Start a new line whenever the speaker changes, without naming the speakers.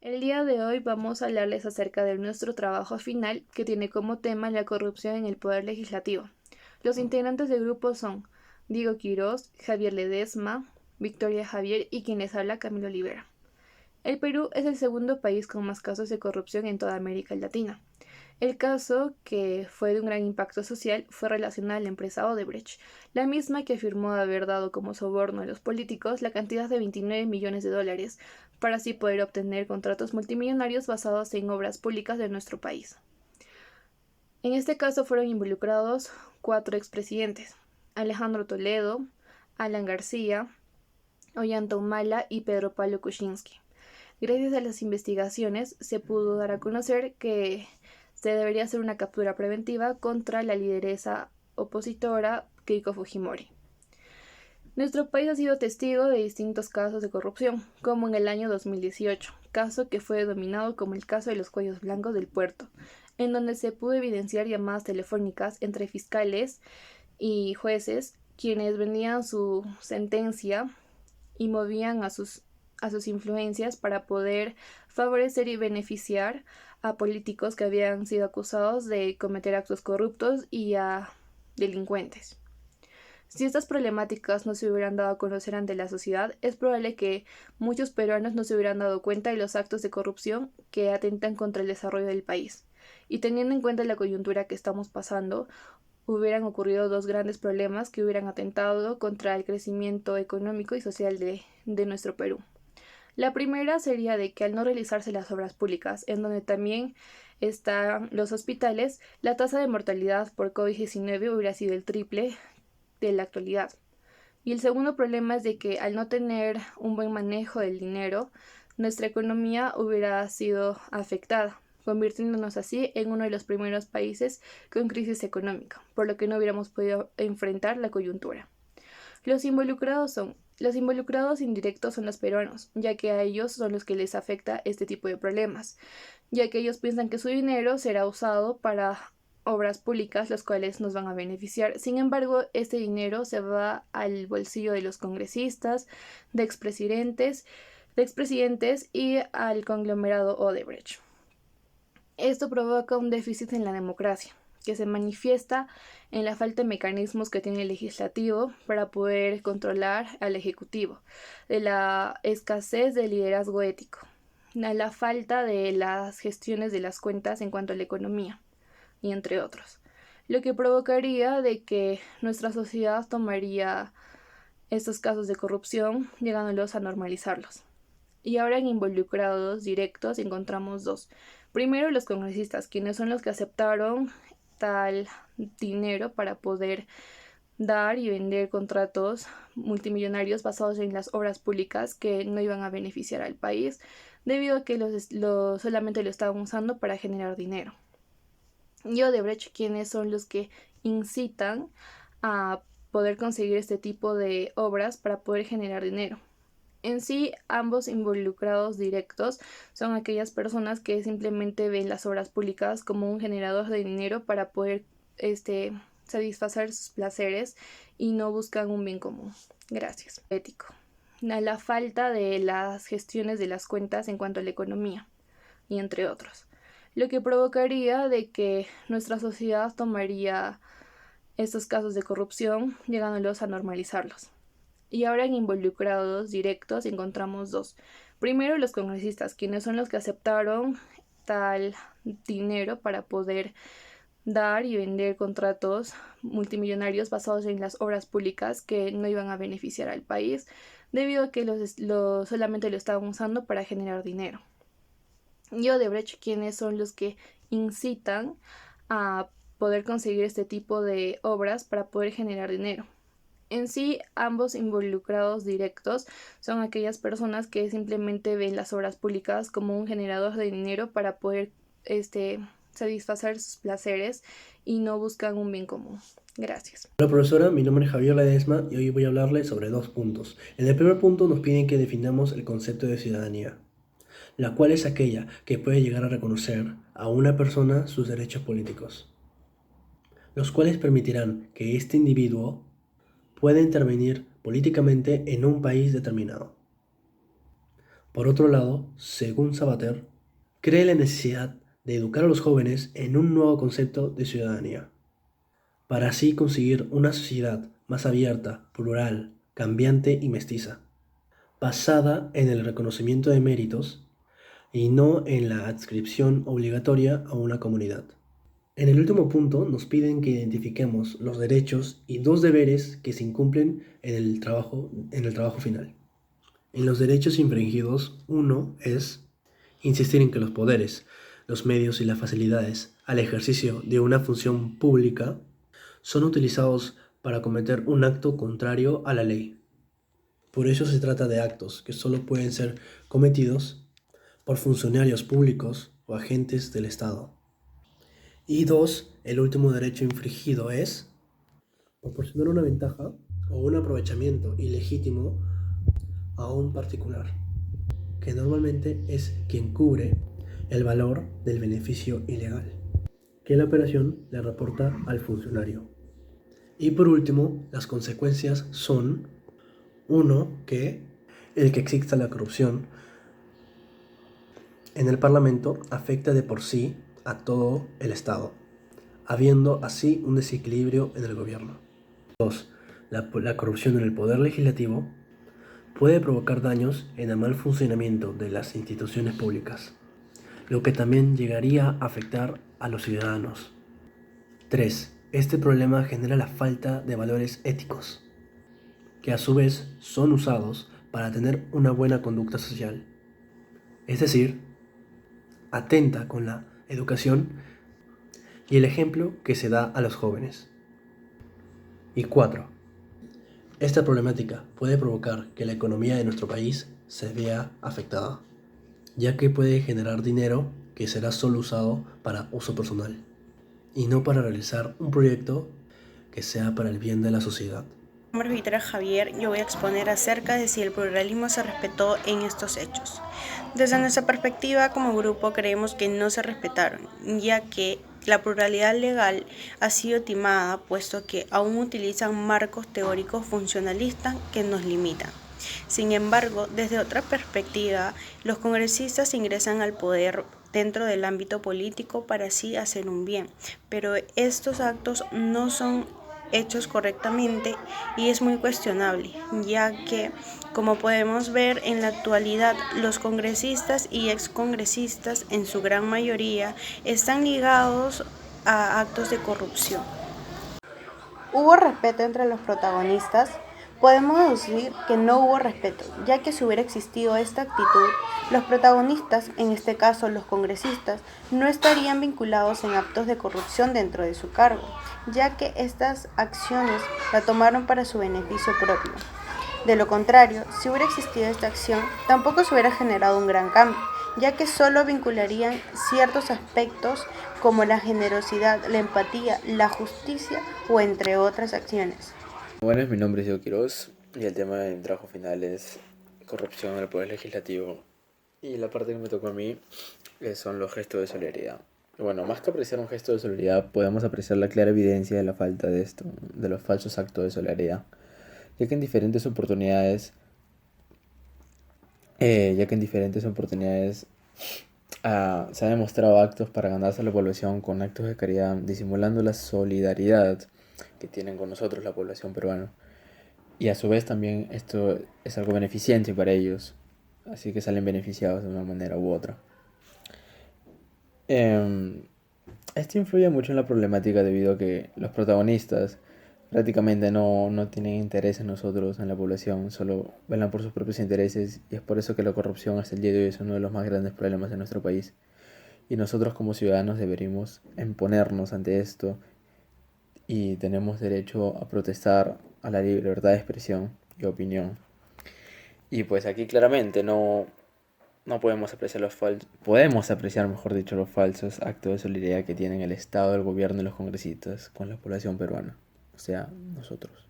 El día de hoy vamos a hablarles acerca de nuestro trabajo final que tiene como tema la corrupción en el Poder Legislativo. Los integrantes del grupo son Diego Quirós, Javier Ledesma, Victoria Javier y quien les habla Camilo Olivera. El Perú es el segundo país con más casos de corrupción en toda América Latina. El caso, que fue de un gran impacto social, fue relacionado a la empresa Odebrecht, la misma que afirmó haber dado como soborno a los políticos la cantidad de 29 millones de dólares para así poder obtener contratos multimillonarios basados en obras públicas de nuestro país. En este caso fueron involucrados 4 expresidentes: Alejandro Toledo, Alan García, Ollanta Humala y Pedro Pablo Kuczynski. Gracias a las investigaciones se pudo dar a conocer que se debería hacer una captura preventiva contra la lideresa opositora Keiko Fujimori. Nuestro país ha sido testigo de distintos casos de corrupción, como en el año 2018, caso que fue denominado como el caso de los cuellos blancos del puerto, en donde se pudo evidenciar llamadas telefónicas entre fiscales y jueces, quienes vendían su sentencia y movían a sus influencias para poder favorecer y beneficiar a políticos que habían sido acusados de cometer actos corruptos y a delincuentes. Si estas problemáticas no se hubieran dado a conocer ante la sociedad, es probable que muchos peruanos no se hubieran dado cuenta de los actos de corrupción que atentan contra el desarrollo del país. Y teniendo en cuenta la coyuntura que estamos pasando, hubieran ocurrido dos grandes problemas que hubieran atentado contra el crecimiento económico y social de nuestro Perú. La primera sería de que al no realizarse las obras públicas, en donde también están los hospitales, la tasa de mortalidad por COVID-19 hubiera sido el triple de la actualidad. Y el segundo problema es de que al no tener un buen manejo del dinero, nuestra economía hubiera sido afectada, convirtiéndonos así en uno de los primeros países con crisis económica, por lo que no hubiéramos podido enfrentar la coyuntura. Los involucrados indirectos son los peruanos, ya que a ellos son los que les afecta este tipo de problemas, ya que ellos piensan que su dinero será usado para obras públicas, las cuales nos van a beneficiar. Sin embargo, este dinero se va al bolsillo de los congresistas, de expresidentes y al conglomerado Odebrecht. Esto provoca un déficit en la democracia, que se manifiesta en la falta de mecanismos que tiene el legislativo para poder controlar al ejecutivo, de la escasez de liderazgo ético, a la falta de las gestiones de las cuentas en cuanto a la economía, y entre otros, lo que provocaría de que nuestra sociedad tomaría estos casos de corrupción, llegándolos a normalizarlos. Y ahora en involucrados directos encontramos dos. Primero, los congresistas, quienes son los que aceptaron tal dinero para poder dar y vender contratos multimillonarios basados en las obras públicas que no iban a beneficiar al país, debido a que solamente lo estaban usando para generar dinero. Y Odebrecht, quienes son los que incitan a poder conseguir este tipo de obras para poder generar dinero. En sí, ambos involucrados directos son aquellas personas que simplemente ven las obras públicas como un generador de dinero para poder satisfacer sus placeres y no buscan un bien común. Gracias. Ético. A la falta de las gestiones de las cuentas en cuanto a la economía, y entre otros, lo que provocaría de que nuestra sociedad tomaría estos casos de corrupción, llegándolos a normalizarlos. Y ahora en involucrados directos encontramos dos. Primero, los congresistas, quienes son los que aceptaron tal dinero para poder dar y vender contratos multimillonarios basados en las obras públicas que no iban a beneficiar al país, debido a que solamente lo estaban usando para generar dinero. Y Odebrecht, quienes son los que incitan a poder conseguir este tipo de obras para poder generar dinero. En sí, ambos involucrados directos son aquellas personas que simplemente ven las obras públicas como un generador de dinero para poder satisfacer sus placeres y no buscan un bien común. Gracias.
Hola profesora, mi nombre es Javier Ledesma y hoy voy a hablarle sobre dos puntos. En el primer punto nos piden que definamos el concepto de ciudadanía, la cual es aquella que puede llegar a reconocer a una persona sus derechos políticos, los cuales permitirán que este individuo pueda intervenir políticamente en un país determinado. Por otro lado, según Sabater, cree la necesidad de educar a los jóvenes en un nuevo concepto de ciudadanía, para así conseguir una sociedad más abierta, plural, cambiante y mestiza, basada en el reconocimiento de méritos y no en la adscripción obligatoria a una comunidad. En el último punto nos piden que identifiquemos los derechos y dos deberes que se incumplen en el trabajo final. En los derechos infringidos, uno es insistir en que los poderes, los medios y las facilidades al ejercicio de una función pública son utilizados para cometer un acto contrario a la ley. Por ello se trata de actos que solo pueden ser cometidos por funcionarios públicos o agentes del Estado. Y dos, el último derecho infringido es proporcionar una ventaja o un aprovechamiento ilegítimo a un particular, que normalmente es quien cubre el valor del beneficio ilegal, que la operación le reporta al funcionario. Y por último, las consecuencias son, uno, que el que exista la corrupción en el Parlamento afecta de por sí a todo el Estado, habiendo así un desequilibrio en el gobierno. 2. La corrupción en el poder legislativo puede provocar daños en el mal funcionamiento de las instituciones públicas, lo que también llegaría a afectar a los ciudadanos. 3. Este problema genera la falta de valores éticos, que a su vez son usados para tener una buena conducta social. Es decir, atenta con la educación y el ejemplo que se da a los jóvenes. Y 4. Esta problemática puede provocar que la economía de nuestro país se vea afectada, ya que puede generar dinero que será solo usado para uso personal y no para realizar un proyecto que sea para el bien de la sociedad.
Mi nombre es Victoria Javier. Yo voy a exponer acerca de si el pluralismo se respetó en estos hechos. Desde nuestra perspectiva como grupo creemos que no se respetaron, ya que la pluralidad legal ha sido timada, puesto que aún utilizan marcos teóricos funcionalistas que nos limitan. Sin embargo, desde otra perspectiva, los congresistas ingresan al poder dentro del ámbito político para así hacer un bien, pero estos actos no son hechos correctamente y es muy cuestionable, ya que, como podemos ver en la actualidad, los congresistas y excongresistas en su gran mayoría están ligados a actos de corrupción. ¿Hubo respeto entre los protagonistas? Podemos deducir que no hubo respeto, ya que si hubiera existido esta actitud, los protagonistas, en este caso los congresistas, no estarían vinculados en actos de corrupción dentro de su cargo, ya que estas acciones la tomaron para su beneficio propio. De lo contrario, si hubiera existido esta acción, tampoco se hubiera generado un gran cambio, ya que solo vincularían ciertos aspectos como la generosidad, la empatía, la justicia o entre otras acciones.
Buenas, mi nombre es Diego Quiroz y el tema de mi trabajo final es corrupción en el Poder Legislativo. Y la parte que me tocó a mí son los gestos de solidaridad. Bueno, más que apreciar un gesto de solidaridad, podemos apreciar la clara evidencia de la falta de esto, de los falsos actos de solidaridad, ya que en diferentes oportunidades, se han demostrado actos para ganarse la población con actos de caridad, disimulando la solidaridad que tienen con nosotros la población peruana. Y a su vez también esto es algo beneficiente para ellos, así que salen beneficiados de una manera u otra. Esto influye mucho en la problemática debido a que los protagonistas prácticamente no tienen interés en nosotros, en la población, solo velan por sus propios intereses, y es por eso que la corrupción hasta el día de hoy es uno de los más grandes problemas de nuestro país. Y nosotros como ciudadanos deberíamos imponernos ante esto y tenemos derecho a protestar a la libertad de expresión y opinión. Y pues aquí claramente no podemos apreciar podemos apreciar, mejor dicho, los falsos actos de solidaridad que tienen el Estado, el gobierno y los congresistas con la población peruana, o sea, nosotros.